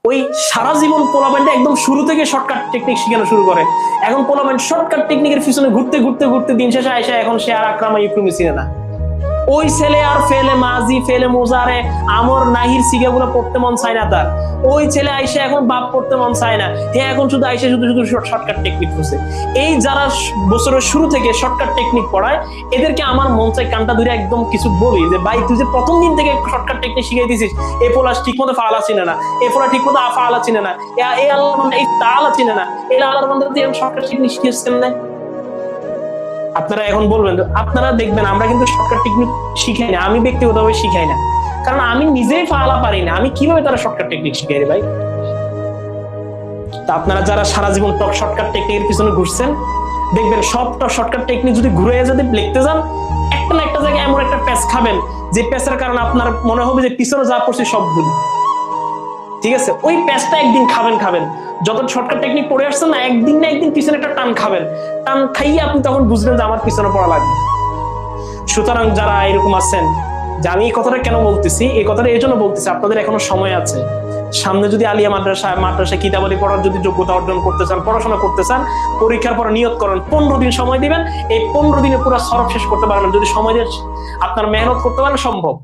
ওই সারা জীবন পোলাপাইনটা একদম শুরু থেকে শর্টকাট টেকনিক শিখানো শুরু করে। এখন পোলাপাইন শর্টকাট টেকনিকের পিছনে ঘুরতে ঘুরতে ঘুরতে দিন শেষে আইসা এখন সে আর আকরামা ইউক্রুমি চিনে না। ওই ছেলে আর ফেলে মাজি ফেলে মোজারে আমর নাহির সিগাগুলো পড়তে মন চায় না তার। ওই ছেলে আইসা এখন বাপ পড়তে মন চায় না, হ্যাঁ এখন শুধু আইসা শুধু শুধু শর্টকাট টেকনিক করছে। এই যারা বছরের শুরু থেকে শর্টকাট টেকনিক পড়ায় এদেরকে আমার মন চাই কানটা ধরে একদম কিছু বলি যে ভাই তুই যে প্রথম দিন থেকে শর্টকাট টেকনিক শিখাই দিছিস, এই পোলা ঠিক মতো ফালা চিনে না, এই পোলা ঠিক মতো আফা আলা চিনে না, এই আল্লাহ এই তালা চিনে না, এই আল্লাহর বান্দা দিয়ে শর্টকাট টেকনিক শিখিয়েছেন না। আপনারা এখন বলবেন, আপনারা দেখবেন আমরা কিন্তু শর্টকাট টেকনিক শিখাই না, আমি ব্যক্তিগতভাবে শিখাই না, কারণ আমি নিজেই ফালা পারি না, আমি কিভাবে তারা শর্টকাট টেকনিক শিখাই রে ভাই। তা আপনারা যারা সারা জীবন শর্টকাট টেকনিকের পিছনে ঘুরছেন দেখবেন সবটা শর্টকাট টেকনিক যদি ঘুরে যদি লিখতে যান একটা না একটা জায়গায় এমন একটা প্যাচ খাবেন যে প্যাচের কারণে আপনার মনে হবে যে পিছনে যা পড়ছে সব ভুল। ঠিক আছে, ওই প্যাচটা একদিন খাবেন যত শর্টকাট টেকনিক পড়ে আসছেন না, একদিন না একদিন পিছনে একটা টান খাবেন, টান খাইয়ে আপনি তখন বুঝবেন যে আমার পিছনে পড়া লাগবে। সুতরাং যারা এরকম আছেন, যে আমি এই কথাটা কেন বলতেছি, এই কথাটা এই জন্য বলতেছি আপনাদের এখনো সময় আছে। সামনে যদি আলিয়া মাদ্রাসা কিতাবাদি পড়ার যদি যোগ্যতা অর্জন করতে চান, পড়াশোনা করতে চান, পরীক্ষার পর নিয়ত করেন 15 দিন সময় দিবেন, এই 15 দিনে পুরো সরব শেষ করতে পারবেন। যদি সময় দিয়ে আপনার মেহনত করতে পারেন সম্ভব।